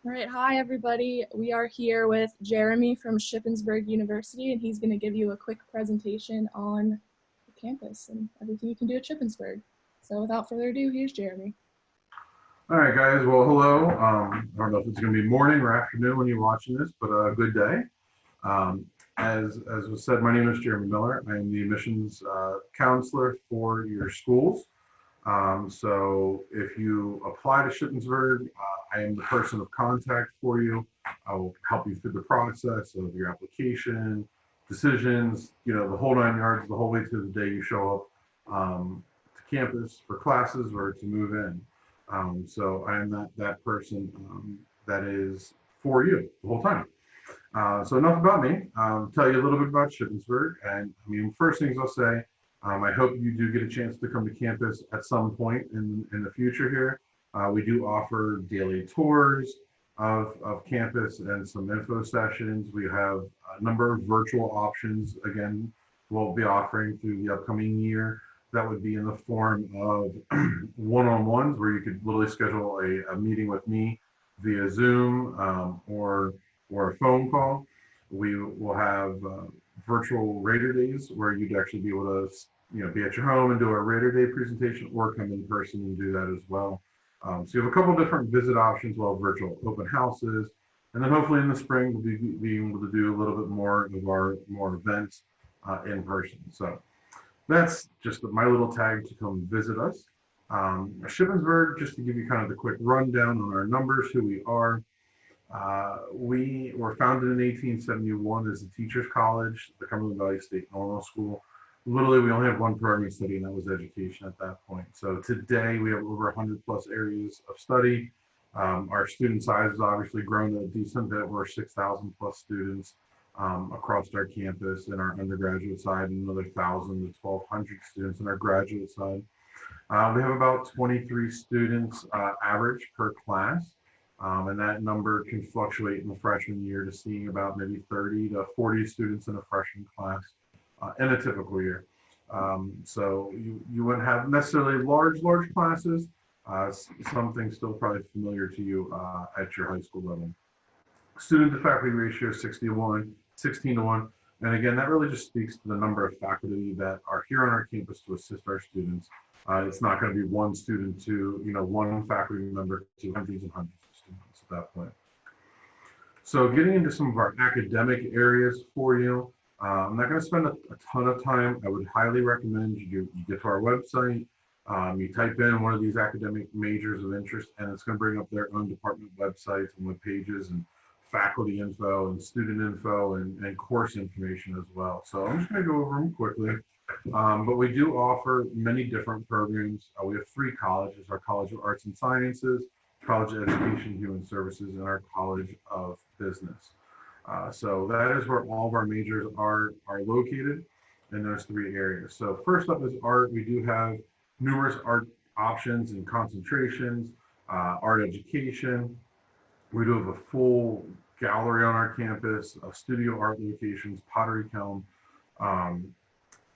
All right, hi everybody. We are here with Jeremy from Shippensburg University, and he's going to give you a quick presentation on the campus and everything you can do at Shippensburg. So without further ado, here's Jeremy. All right, guys. Well, hello. I don't know if it's going to be morning or afternoon when you're watching this, but good day. Um, as was said, my name is Jeremy Miller. I am the admissions counselor for your schools. So if you apply to Shippensburg, I am the person of contact for you. I will help you through the process of your application, decisions, the whole 9 yards, the whole way to the day you show up to campus for classes or to move in. So I am that person that is for you the whole time. So enough about me. Tell you a little bit about Shippensburg. And I mean, first things I'll say, I hope you do get a chance to come to campus at some point in the future here. We do offer daily tours of campus and some info sessions. We have a number of virtual options, again, we'll be offering through the upcoming year. That would be in the form of one-on-ones where you could literally schedule a meeting with me via Zoom or a phone call. We will have virtual Raider Days where you'd actually be able to be at your home and do a Raider Day presentation or come in person and do that as well. So you have a couple of different visit options, well, virtual open houses, and then hopefully in the spring we'll be able to do a little bit more of our events in person. So that's just my little tag to come visit us. Shippensburg, just to give you kind of the quick rundown on our numbers, who we are. We were founded in 1871 as a teachers college, the Cumberland Valley State Normal School. Literally, we only have one program of study, and that was education at that point. So today we have over 100 plus areas of study. Our student size has obviously grown a decent bit. We're 6,000 plus students across our campus in our undergraduate side, and another 1,000 to 1,200 students in our graduate side. We have about 23 students average per class. And that number can fluctuate in the freshman year to seeing about maybe 30 to 40 students in a freshman class in a typical year. So you wouldn't have necessarily large classes. Something still probably familiar to you at your high school level. Student to faculty ratio is 16 to 1. And again, that really just speaks to the number of faculty that are here on our campus to assist our students. It's not going to be one student to, one faculty member to hundreds and hundreds of students at that point. So getting into some of our academic areas for you, I'm not going to spend a ton of time. I would highly recommend you get to our website, you type in one of these academic majors of interest, and it's going to bring up their own department websites and web pages and faculty info and student info and course information as well. So I'm just going to go over them quickly. But we do offer many different programs. We have 3 colleges: our College of Arts and Sciences, College of Education, Human Services, and our College of Business. So that is where all of our majors are located in those 3 areas. So first up is art. We do have numerous art options and concentrations, art education. We do have a full gallery on our campus, studio art locations, pottery kiln,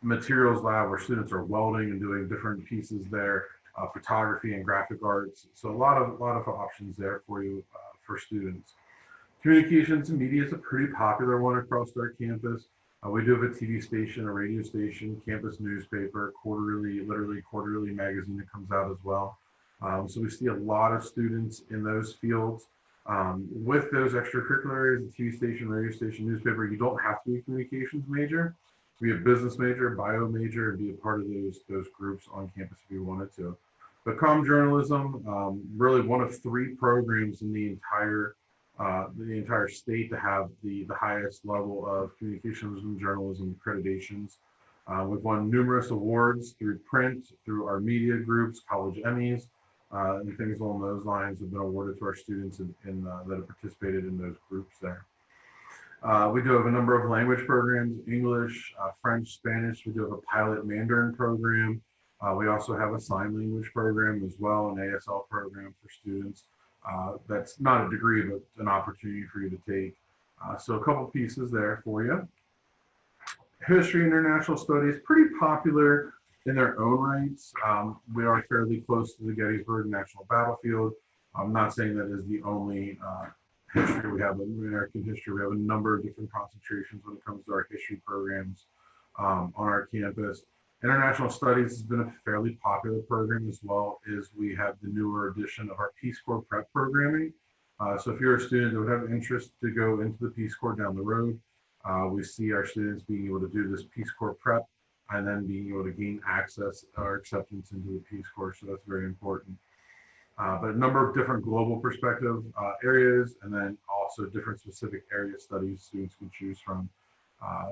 materials lab where students are welding and doing different pieces there, photography and graphic arts. So a lot of options there for you for students. Communications and media is a pretty popular one across our campus. We do have a TV station, a radio station, campus newspaper, literally quarterly magazine that comes out as well. So we see a lot of students in those fields. With those extracurricular areas, the TV station, radio station, newspaper, you don't have to be a communications major. Be a business major, bio major, and be a part of those groups on campus if you wanted to. But comm journalism, really one of 3 programs in the entire state to have the highest level of communications and journalism accreditations. We've won numerous awards through print, through our media groups, college Emmys, and things along those lines have been awarded to our students that have participated in those groups there. We do have a number of language programs: English, French, Spanish. We do have a pilot Mandarin program. We also have a sign language program as well, an ASL program for students. That's not a degree, but an opportunity for you to take. So a couple pieces there for you. History, international studies, pretty popular in their own rights. We are fairly close to the Gettysburg National Battlefield. I'm not saying that is the only history, we have American history, we have a number of different concentrations when it comes to our history programs on our campus. International Studies has been a fairly popular program, as well as we have the newer edition of our Peace Corps prep programming. So if you're a student that would have interest to go into the Peace Corps down the road, we see our students being able to do this Peace Corps prep and then being able to gain access or acceptance into the Peace Corps. So that's very important. But a number of different global perspective areas, and then also different specific area studies students can choose from. Uh,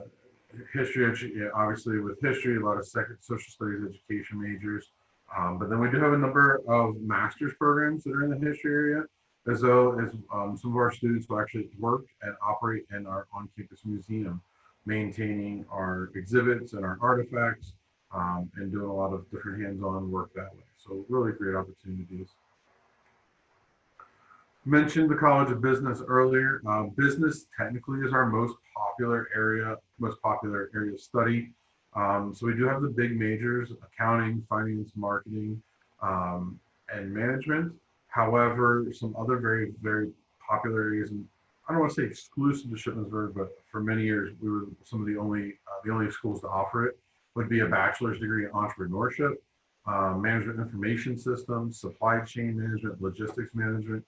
History, obviously with history, a lot of social studies education majors. But then we do have a number of master's programs that are in the history area, as well as some of our students will actually work and operate in our on-campus museum, maintaining our exhibits and our artifacts, and doing a lot of different hands-on work that way. So really great opportunities. Mentioned the College of Business earlier. Business technically is our most popular area of study. So we do have the big majors: accounting, finance, marketing, and management. However, some other very, very popular areas, and I don't want to say exclusive to Shippensburg, but for many years we were some of the only schools to offer it, would be a bachelor's degree in entrepreneurship, management information systems, supply chain management, logistics management.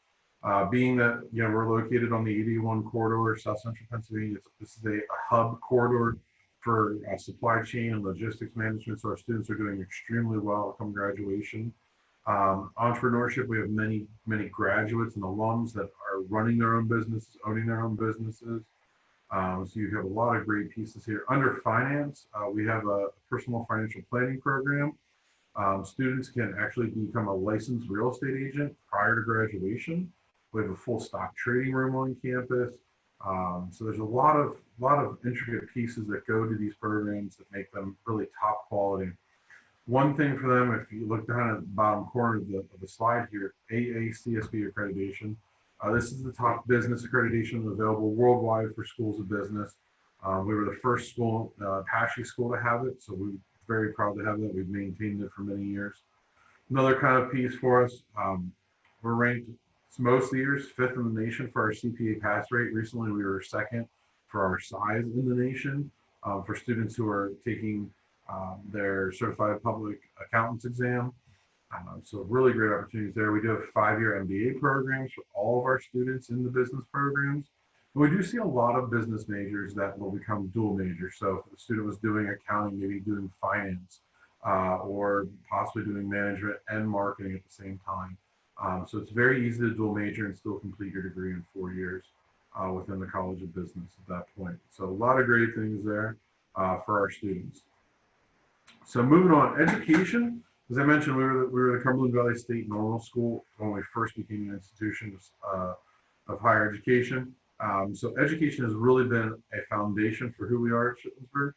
Being that we're located on the 81 corridor, South Central Pennsylvania, this is a hub corridor for supply chain and logistics management. So our students are doing extremely well come graduation. Entrepreneurship, we have many graduates and alums that are running their own businesses, owning their own businesses. So you have a lot of great pieces here. Under finance, we have a personal financial planning program. Students can actually become a licensed real estate agent prior to graduation. We have a full stock trading room on campus. So there's a lot of intricate pieces that go to these programs that make them really top quality. One thing for them, if you look down at the bottom corner of the slide here, AACSB accreditation. This is the top business accreditation available worldwide for schools of business. We were the first school, Apache school, to have it, so we're very proud to have that. We've maintained it for many years. Another kind of piece for us, we're ranked most of the years 5th in the nation for our CPA pass rate. Recently, we were 2nd for our size in the nation for students who are taking their certified public accountants exam. So really great opportunities there. We do have 5-year MBA programs for all of our students in the business programs. And we do see a lot of business majors that will become dual majors. So if the student was doing accounting, maybe doing finance, or possibly doing management and marketing at the same time. So it's very easy to dual major and still complete your degree in 4 years within the College of Business at that point. So a lot of great things there for our students. So moving on, education. As I mentioned, we were the Cumberland Valley State Normal School when we first became an institution of higher education. So education has really been a foundation for who we are at Shippensburg.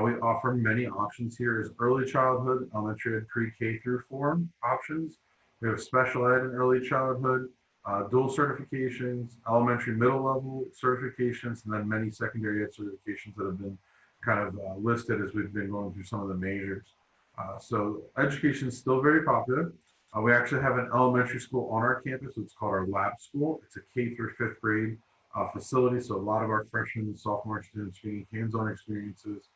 We offer many options here as early childhood, elementary ed, pre-K through 4 options. We have special ed in early childhood, dual certifications, elementary middle level certifications, and then many secondary ed certifications that have been kind of listed as we've been going through some of the majors. So education is still very popular. We actually have an elementary school on our campus. It's called our lab school. It's a K through 5th grade facility. So a lot of our freshmen and sophomore students getting hands-on experiences,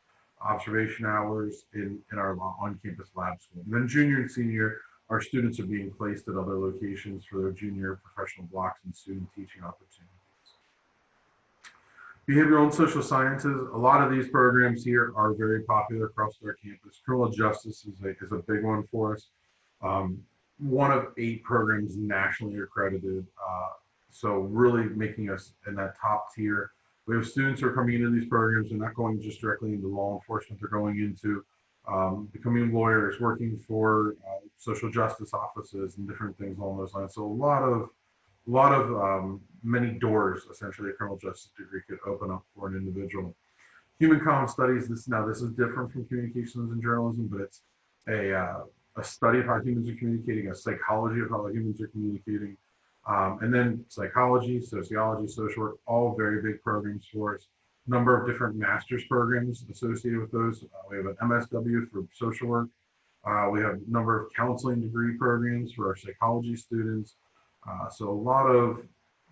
observation hours in our on-campus lab school. And then junior and senior, our students are being placed at other locations for their junior professional blocks and student teaching opportunities. Behavioral and social sciences, a lot of these programs here are very popular across our campus. Criminal justice is a big one for us. One of 8 programs nationally accredited, so really making us in that top tier. We have students who are coming into these programs. They're not going just directly into law enforcement. They're going into becoming lawyers, working for social justice offices and different things along those lines. So a lot of many doors essentially a criminal justice degree could open up for an individual. Human common studies, this is different from communications and journalism, but it's a study of how humans are communicating, a psychology of how humans are communicating, and then psychology, sociology, social work, all very big programs for us. Number of different master's programs associated with those. We have an MSW for social work. We have a number of counseling degree programs for our psychology students. So a lot of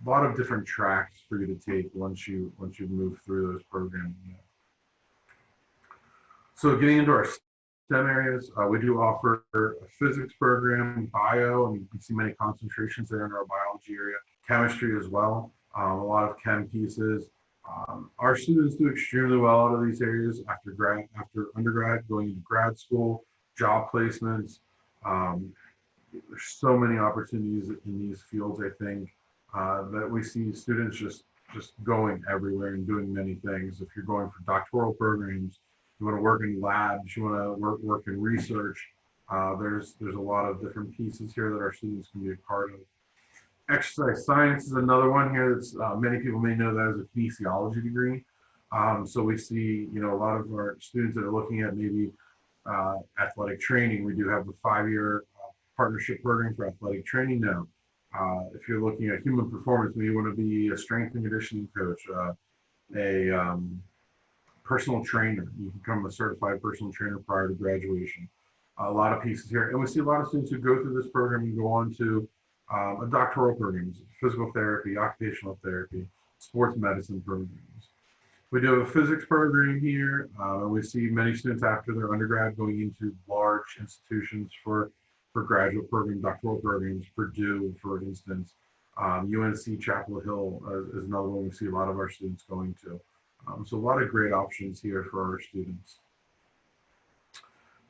lot of different tracks for you to take once you move through those programs. So getting into our STEM areas, we do offer a physics program, bio, and you can see many concentrations there in our biology area, chemistry as well, a lot of chem pieces. Our students do extremely well out of these areas after undergrad, going into grad school, job placements. Um, there's so many opportunities in these fields, I think, that we see students just going everywhere and doing many things. If you're going for doctoral programs, you want to work in labs, you want to work in research. There's a lot of different pieces here that our students can be a part of. Exercise science is another one here that's many people may know that as a kinesiology degree. So we see, a lot of our students that are looking at maybe athletic training. We do have a 5-year partnership program for athletic training now. If you're looking at human performance, maybe you want to be a strength and conditioning coach, a personal trainer. You can become a certified personal trainer prior to graduation. A lot of pieces here. And we see a lot of students who go through this program and go on to a doctoral programs, physical therapy, occupational therapy, sports medicine programs. We do have a physics program here. And we see many students after their undergrad going into large institutions for graduate program, doctoral programs, Purdue, for instance. UNC Chapel Hill is another one we see a lot of our students going to. So a lot of great options here for our students.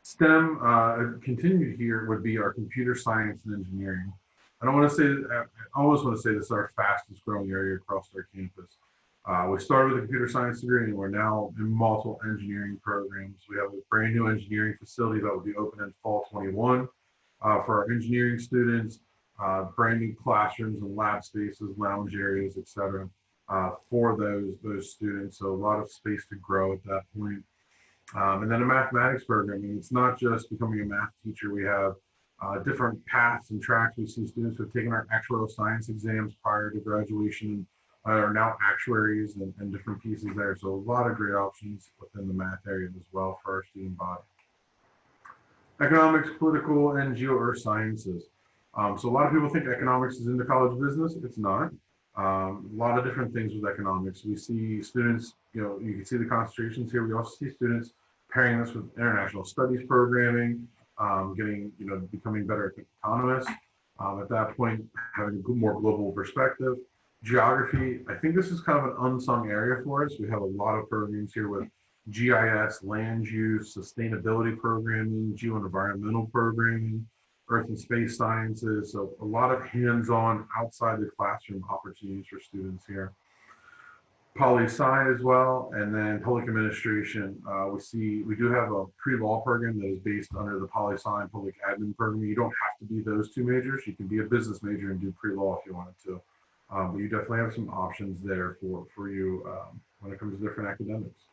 STEM continued here would be our computer science and engineering. I always want to say this is our fastest growing area across our campus. We started with a computer science degree and we're now in multiple engineering programs. We have a brand new engineering facility that will be open in fall 21 for our engineering students, brand new classrooms and lab spaces, lounge areas, etc. For those students. So a lot of space to grow at that point. And then a mathematics program. And it's not just becoming a math teacher. We have different paths and tracks. We see students who have taken our actuarial science exams prior to graduation are now actuaries and different pieces there. So a lot of great options within the math area as well for our student body. Economics, political, and geo-earth sciences. So a lot of people think economics is in the college business. It's not. A lot of different things with economics. We see students, you can see the concentrations here. We also see students pairing this with international studies programming, becoming better economists. At that point, having a more global perspective. Geography, I think this is kind of an unsung area for us. We have a lot of programs here with GIS, land use, sustainability programming, geo-environmental programming, earth and space sciences. So a lot of hands-on outside the classroom opportunities for students here. Poli-sci as well, and then public administration. We do have a pre-law program that is based under the poli-sci and public admin program. You don't have to be those two majors. You can be a business major and do pre-law if you wanted to. But you definitely have some options there for you when it comes to different academics.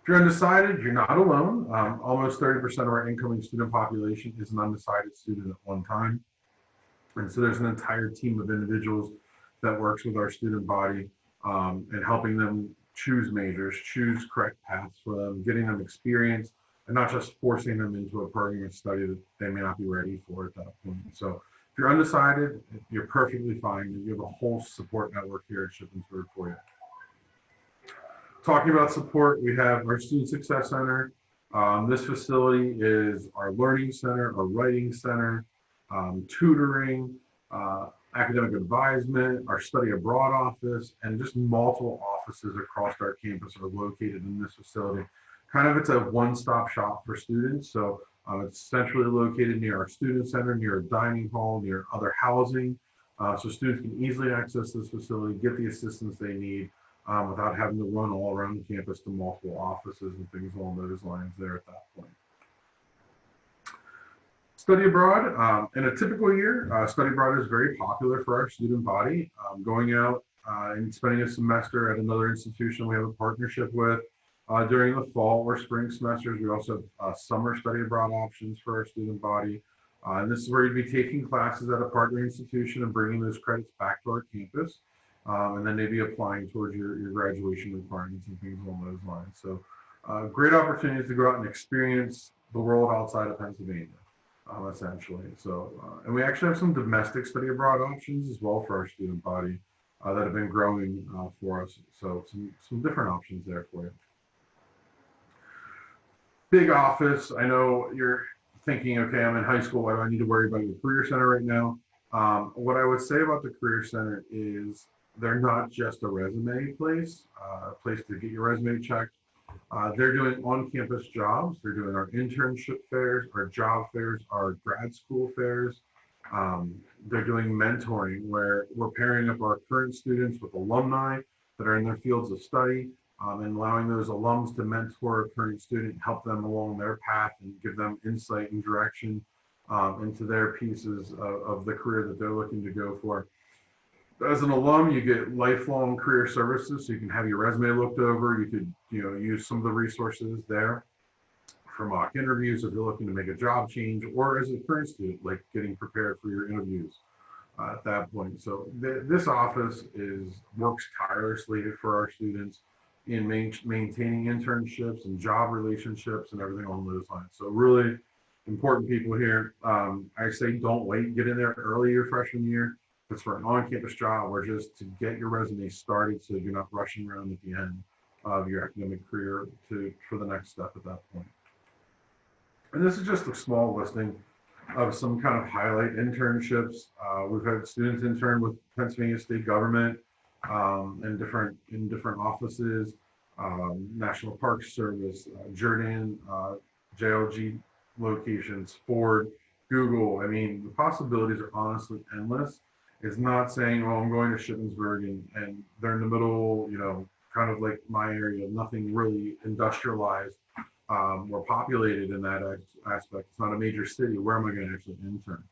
If you're undecided, you're not alone. Almost 30% of our incoming student population is an undecided student at one time. And so there's an entire team of individuals that works with our student body and helping them choose majors, choose correct paths for them, getting them experience, and not just forcing them into a program of study that they may not be ready for at that point. So if you're undecided, you're perfectly fine. You have a whole support network here at Shippensburg for you. Talking about support, we have our Student Success Center. This facility is our learning center, our writing center, tutoring, academic advisement, our study abroad office, and just multiple offices across our campus are located in this facility. It's a one-stop shop for students. So it's centrally located near our student center, near a dining hall, near other housing. So students can easily access this facility, get the assistance they need without having to run all around campus to multiple offices and things along those lines there at that point. Study abroad, in a typical year, study abroad is very popular for our student body. Going out and spending a semester at another institution we have a partnership with during the fall or spring semesters. We also have summer study abroad options for our student body. And this is where you'd be taking classes at a partner institution and bringing those credits back to our campus. And then maybe applying towards your graduation requirements and things along those lines. So great opportunities to go out and experience the world outside of Pennsylvania. Essentially. So, and we actually have some domestic study abroad options as well for our student body. that have been growing for us. So some different options there for you. Big office. I know you're thinking, okay, I'm in high school. Why do I need to worry about your career center right now? What I would say about the career center is they're not just a resume place, a place to get your resume checked. They're doing on-campus jobs. They're doing our internship fairs, our job fairs, our grad school fairs. They're doing mentoring where we're pairing up our current students with alumni that are in their fields of study, and allowing those alums to mentor a current student, help them along their path and give them insight and direction into their pieces of the career that they're looking to go for. As an alum, you get lifelong career services, so you can have your resume looked over. You could, use some of the resources there for mock interviews if you're looking to make a job change, or as a current student, like getting prepared for your interviews at that point. So this office works tirelessly for our students in maintaining internships and job relationships and everything along those lines. So really important people here. I say don't wait, get in there early your freshman year. If it's for an on-campus job or just to get your resume started so you're not rushing around at the end of your academic career for the next step at that point. And this is just a small listing of some kind of highlight internships. We've had students intern with Pennsylvania state government in different offices, National Park Service, Jordan, JLG locations, Ford, Google. I mean, the possibilities are honestly endless. It's not saying, oh, I'm going to Shippensburg and they're in the middle, kind of like my area, nothing really industrialized or populated in that aspect. It's not a major city. Where am I going to actually intern?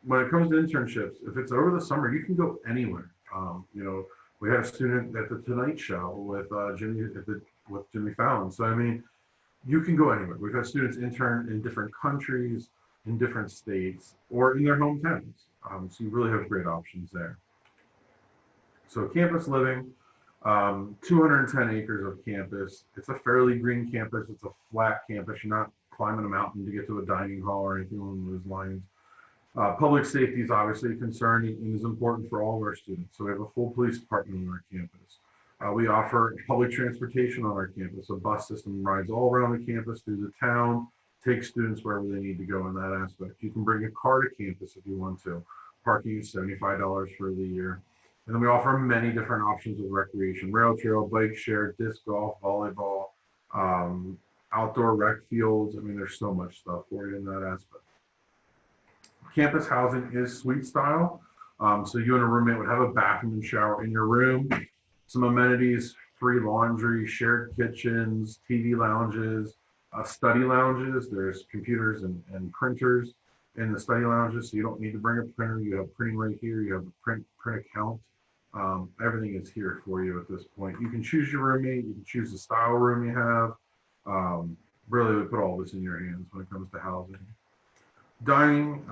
When it comes to internships, if it's over the summer, you can go anywhere. We had a student at the Tonight Show with Jimmy Fallon. So I mean, you can go anywhere. We've had students intern in different countries, in different states, or in their hometowns. So you really have great options there. So campus living, 210 acres of campus. It's a fairly green campus. It's a flat campus. You're not climbing a mountain to get to a dining hall or anything along those lines. Public safety is obviously a concern and is important for all of our students. So we have a full police department on our campus. We offer public transportation on our campus. A bus system rides all around the campus through the town, takes students wherever they need to go in that aspect. You can bring a car to campus if you want to. Parking is $75 for the year. And then we offer many different options of recreation: rail trail, bike share, disc golf, volleyball, outdoor rec fields. I mean, there's so much stuff for you in that aspect. Campus housing is suite style. So you and a roommate would have a bathroom and shower in your room, some amenities, free laundry, shared kitchens, TV lounges, study lounges. There's computers and printers in the study lounges, so you don't need to bring a printer. You have printing right here. You have a print account. Everything is here for you at this point. You can choose your roommate. You can choose the style room you have. Really, we put all this in your hands when it comes to housing. Dining,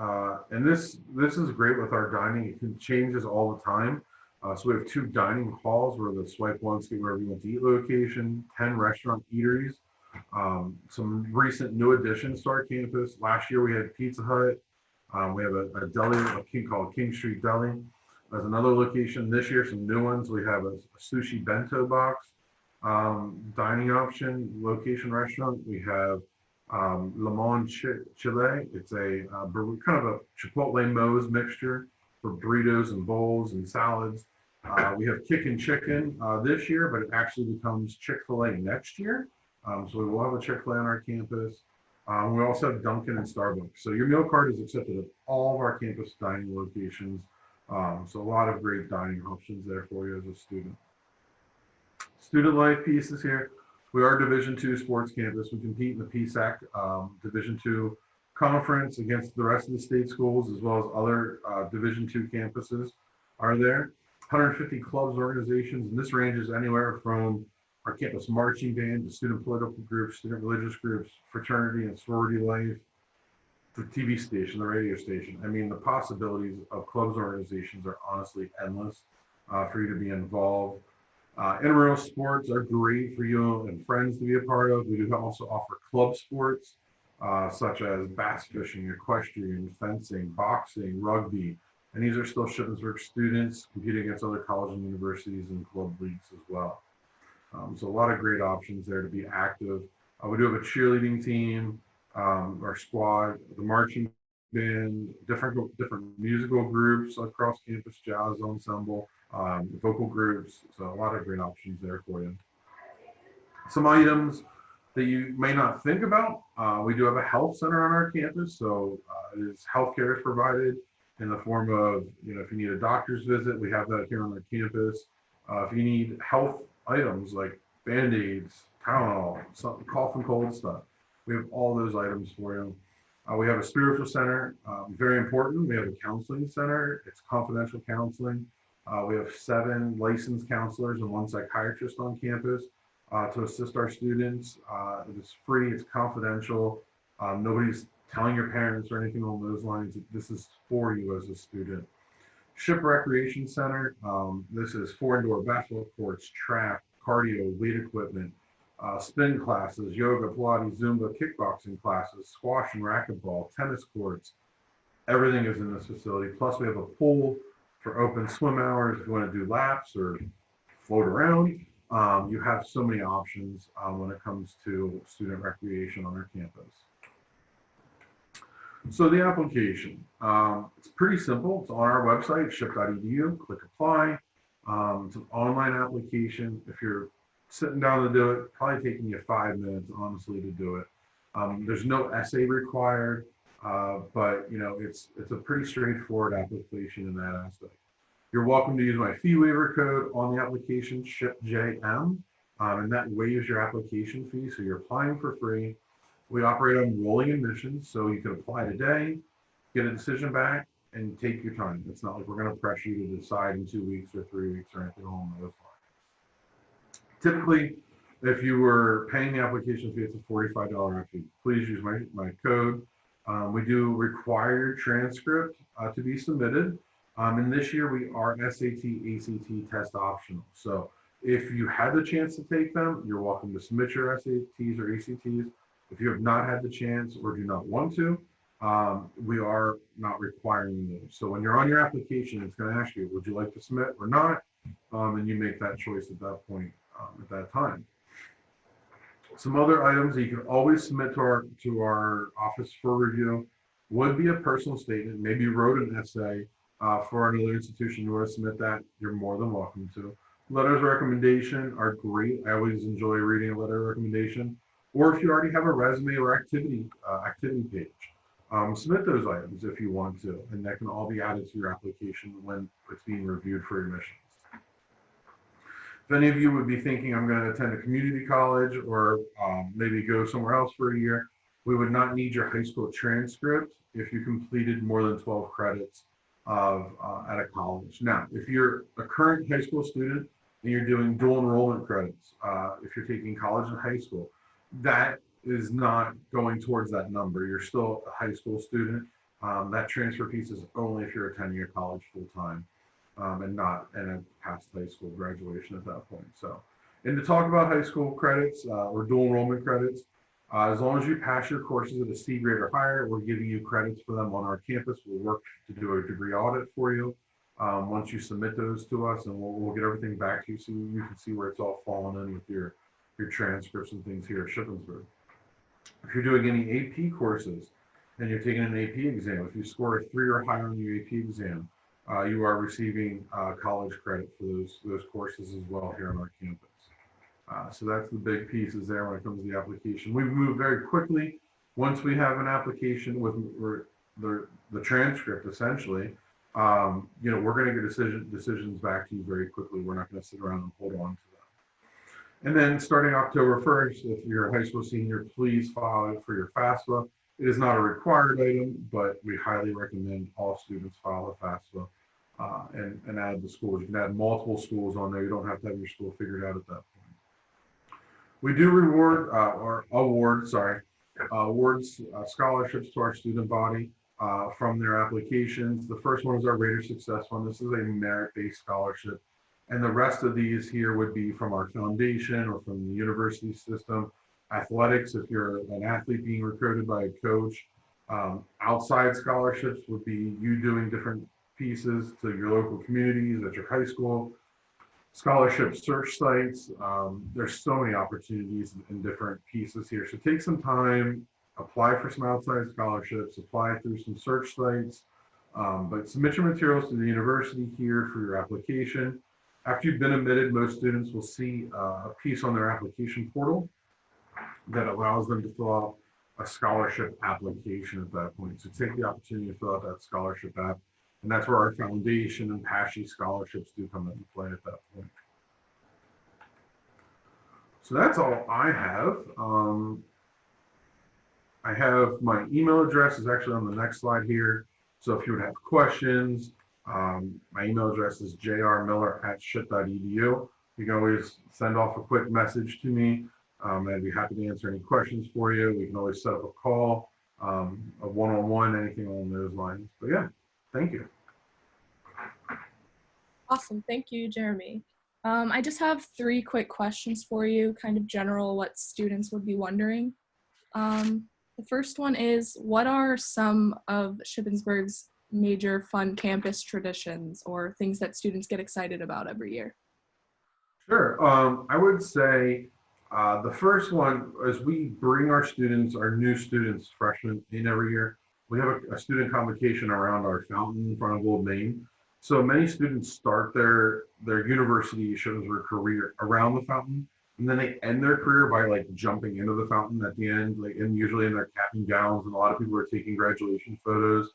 and this is great with our dining. It changes all the time. So we have 2 dining halls where the swipe once get wherever you want to eat location, 10 restaurant eateries. Some recent new additions to our campus. Last year we had Pizza Hut. We have a deli, called King Street Deli. There's another location this year, some new ones. We have a sushi bento box dining option, location restaurant. We have Le Monde Chile. It's a kind of a Chipotle Moe's mixture for burritos and bowls and salads. We have Kickin' Chicken this year, but it actually becomes Chick-fil-A next year. So we will have a Chick-fil-A on our campus. We also have Dunkin' and Starbucks. So your meal card is accepted at all of our campus dining locations. So a lot of great dining options there for you as a student. Student life pieces here. We are Division II sports campus. We compete in the PSAC Division II conference against the rest of the state schools, as well as other Division II campuses are there. 150 clubs, organizations, and this ranges anywhere from our campus marching band to student political groups, student religious groups, fraternity and sorority life, the TV station, the radio station. I mean, the possibilities of clubs and organizations are honestly endless for you to be involved. Intramural sports are great for you and friends to be a part of. We do also offer club sports such as bass fishing, equestrian, fencing, boxing, rugby, And these are still Shippensburg students competing against other colleges and universities and club leagues as well. So a lot of great options there to be active. We do have a cheerleading team, our squad, the marching band, different musical groups across campus, jazz ensemble, vocal groups. So a lot of great options there for you. Some items that you may not think about. We do have a health center on our campus, so healthcare is provided in the form of, if you need a doctor's visit, we have that here on our campus. If you need health items like Band-Aids, Tylenol, some cough and cold stuff, we have all those items for you. We have a spiritual center, very important. We have a counseling center. It's confidential counseling. We have 7 licensed counselors and 1 psychiatrist on campus to assist our students. It is free, it's confidential. Nobody's telling your parents or anything along those lines. This is for you as a student. Ship Recreation Center, this is 4 indoor basketball courts, track, cardio, weight equipment, spin classes, yoga, Pilates, Zumba, kickboxing classes, squash and racquetball, tennis courts. Everything is in this facility. Plus we have a pool for open swim hours if you want to do laps or float around. You have so many options when it comes to student recreation on our campus. So the application, it's pretty simple. It's on our website, ship.edu. Click apply. It's an online application. If you're sitting down to do it, probably taking you 5 minutes, honestly, to do it. There's no essay required, but it's a pretty straightforward application in that aspect. You're welcome to use my fee waiver code on the application, SHIPJM, and that waives your application fee, so you're applying for free. We operate on rolling admissions, so you can apply today, get a decision back, and take your time. It's not like we're going to pressure you to decide in 2 weeks or 3 weeks or anything along those lines. Typically, if you were paying the application fee, it's a $45 fee. Please use my code. We do require your transcript to be submitted. And this year we are SAT, ACT test optional. So if you had the chance to take them, you're welcome to submit your SATs or ACTs. If you have not had the chance or do not want to, we are not requiring those. So when you're on your application, it's going to ask you, would you like to submit or not? And you make that choice at that point, at that time. Some other items that you can always submit to our office for review would be a personal statement. Maybe you wrote an essay for another institution, you want to submit that, you're more than welcome to. Letters of recommendation are great. I always enjoy reading a letter of recommendation. Or if you already have a resume or activity page, submit those items if you want to, and that can all be added to your application when it's being reviewed for admissions. If any of you would be thinking, I'm going to attend a community college or maybe go somewhere else for a year, we would not need your high school transcript if you completed more than 12 credits at a college. Now, if you're a current high school student and you're doing dual enrollment credits, if you're taking college and high school, that is not going towards that number. You're still a high school student. That transfer piece is only if you're attending a college full time and not in a past high school graduation at that point. So, and to talk about high school credits or dual enrollment credits, as long as you pass your courses at a C grade or higher, we're giving you credits for them on our campus. We'll work to do a degree audit for you once you submit those to us, and we'll get everything back to you so you can see where it's all fallen in with your transcripts and things here at Shippensburg. If you're doing any AP courses and you're taking an AP exam, if you score a 3 or higher on your AP exam, you are receiving college credit for those courses as well here on our campus. So that's the big pieces there when it comes to the application. We move very quickly. Once we have an application with the transcript, essentially, we're going to get decisions back to you very quickly. We're not going to sit around and hold on to them. And then starting October 1st, if you're a high school senior, please file it for your FAFSA. It is not a required item, but we highly recommend all students file a FAFSA and add the schools. You can add multiple schools on there. You don't have to have your school figured out at that point. We do award scholarships to our student body from their applications. The first one is our Raider Success Fund. This is a merit-based scholarship. And the rest of these here would be from our foundation or from the university system. Athletics, if you're an athlete being recruited by a coach. Outside scholarships would be you doing different pieces to your local communities, at your high school, scholarship search sites. There's so many opportunities in different pieces here. So take some time, apply for some outside scholarships, apply through some search sites, but submit your materials to the university here for your application. After you've been admitted, most students will see a piece on their application portal that allows them to fill out a scholarship application at that point. So take the opportunity to fill out that scholarship app. And that's where our foundation and PASHE scholarships do come into play at that point. So that's all I have. I have my email address is actually on the next slide here. So if you would have questions, my email address is jrmiller@ship.edu. You can always send off a quick message to me. I'd be happy to answer any questions for you. We can always set up a call, a one-on-one, anything along those lines. But yeah, thank you. Awesome. Thank you, Jeremy. I just have 3 quick questions for you, kind of general what students would be wondering. The first one is, what are some of Shippensburg's major fun campus traditions or things that students get excited about every year? Sure. I would say the first one is we bring our students, our new students, freshmen in every year. We have a student convocation around our fountain in front of Old Main. So many students start their university Shippensburg career around the fountain, and then they end their career by like jumping into the fountain at the end, like, and usually in their cap and gowns. And a lot of people are taking graduation photos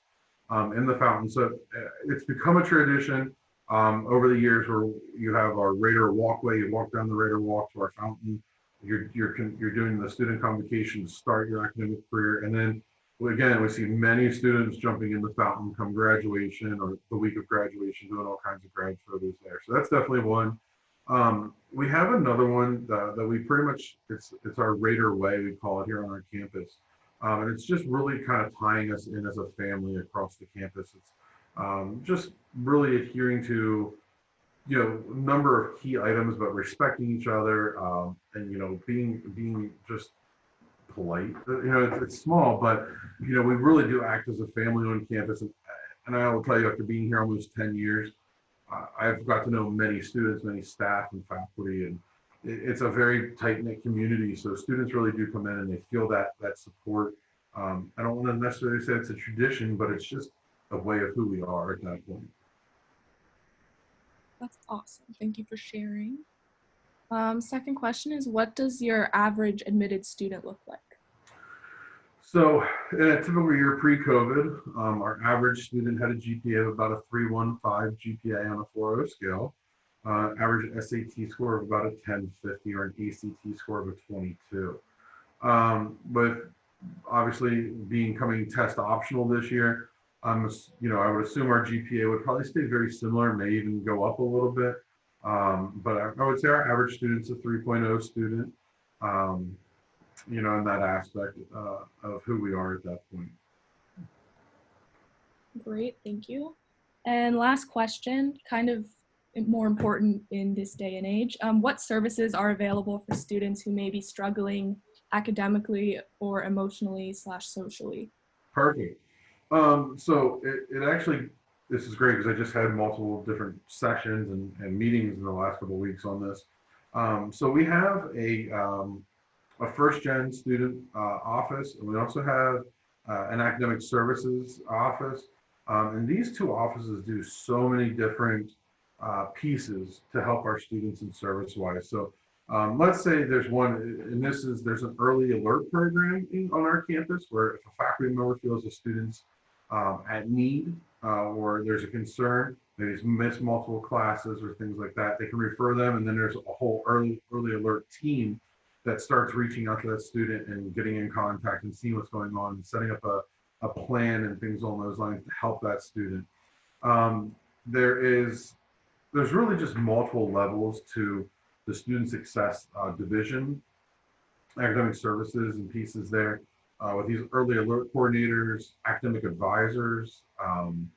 in the fountain. So it's become a tradition over the years where you have our Raider walkway. You walk down the Raider walk to our fountain. You're doing the student convocation to start your academic career, and then again, we see many students jumping in the fountain come graduation or the week of graduation, doing all kinds of grad photos there. So that's definitely one. We have another one that we pretty much, it's our Raider Way, we call it here on our campus. And it's just really kind of tying us in as a family across the campus. It's just really adhering to, a number of key items, but respecting each other, and, being just polite. It's small, but we really do act as a family on campus. And I will tell you, after being here almost 10 years, I've got to know many students, many staff and faculty, and it's a very tight-knit community. So students really do come in and they feel that support. I don't want to necessarily say it's a tradition, but it's just a way of who we are at that point. That's awesome. Thank you for sharing. Second question is, what does your average admitted student look like? So in a typical year pre-COVID, our average student had a GPA of about a 3.15 GPA on a 4.0 scale, average SAT score of about a 10.50 or an ACT score of a 22. With obviously coming test optional this year, I would assume our GPA would probably stay very similar, may even go up a little bit. But I would say our average student's a 3.0 student, in that aspect of who we are at that point. Great, thank you. And last question, kind of more important in this day and age, what services are available for students who may be struggling academically or emotionally/socially? Perfect. So it actually, this is great because I just had multiple different sessions and meetings in the last couple of weeks on this. So we have a first-gen student office, and we also have an academic services office. And these two offices do so many different pieces to help our students in service-wise. So let's say there's one, and there's an early alert program on our campus where if a faculty member feels a student's at need or there's a concern, maybe it's missed multiple classes or things like that, they can refer them, and then there's a whole early alert team that starts reaching out to that student and getting in contact and seeing what's going on and setting up a plan and things along those lines to help that student. There's really just multiple levels to the student success division, academic services and pieces there with these early alert coordinators, academic advisors, and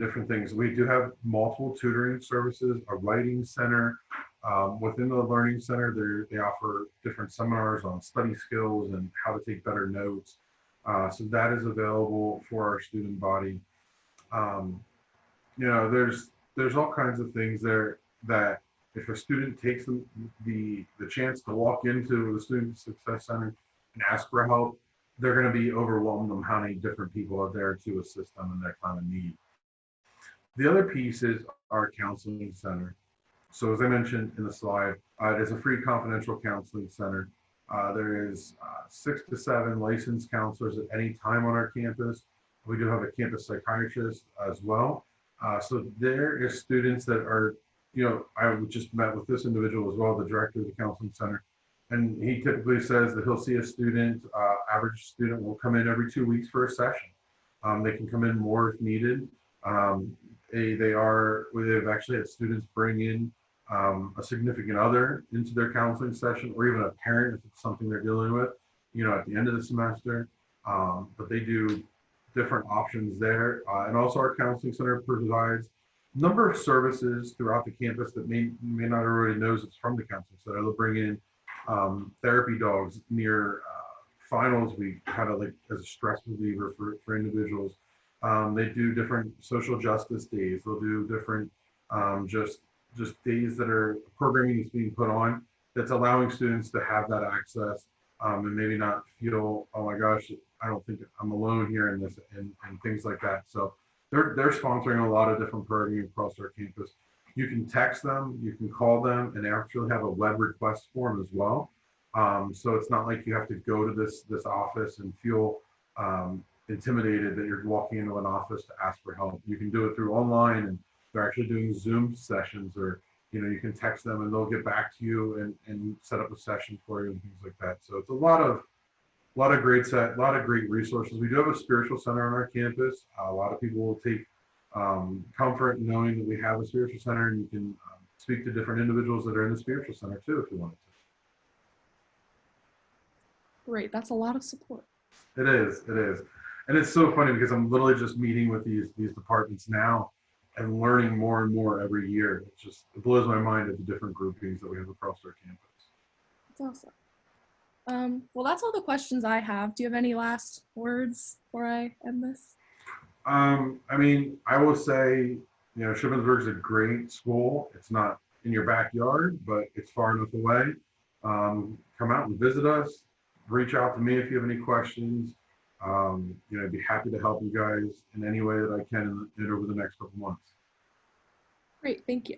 different things. We do have multiple tutoring services, a writing center. Within the Learning Center, they offer different seminars on study skills and how to take better notes. So that is available for our student body. there's all kinds of things there that if a student takes the chance to walk into the Student Success Center and ask for help, they're going to be overwhelmed on how many different people are there to assist them in their time of need. The other piece is our counseling center. So as I mentioned in the slide, it is a free confidential counseling center. There is 6 to 7 licensed counselors at any time on our campus. We do have a campus psychiatrist as well. So there is students that are, I just met with this individual as well, the director of the counseling center, and he typically says that he'll see a student, average student will come in every 2 weeks for a session. They can come in more if needed. They've actually had students bring in a significant other into their counseling session, or even a parent if it's something they're dealing with, at the end of the semester. But they do different options there. And also our counseling center provides a number of services throughout the campus that may not already knows it's from the counseling center. They'll bring in therapy dogs near finals week, kind of like as a stress reliever for individuals. They do different social justice days. They'll do different just days that are programming that's being put on that's allowing students to have that access and maybe not feel, oh my gosh, I don't think I'm alone here in this and things like that. So they're sponsoring a lot of different programming across our campus. You can text them, you can call them, and they actually have a web request form as well. So it's not like you have to go to this office and feel intimidated that you're walking into an office to ask for help. You can do it through online, and they're actually doing Zoom sessions, or you can text them and they'll get back to you and set up a session for you and things like that. So it's a lot of great resources. We do have a spiritual center on our campus. A lot of people will take comfort in knowing that we have a spiritual center, and you can speak to different individuals that are in the spiritual center too if you wanted to. Great, that's a lot of support. It is. And it's so funny because I'm literally just meeting with these departments now and learning more and more every year. It blows my mind at the different groupings that we have across our campus. That's awesome. Well, that's all the questions I have. Do you have any last words before I end this? I will say, Shippensburg is a great school. It's not in your backyard, but it's far enough away. Come out and visit us. Reach out to me if you have any questions. I'd be happy to help you guys in any way that I can over the next couple months. Great, thank you.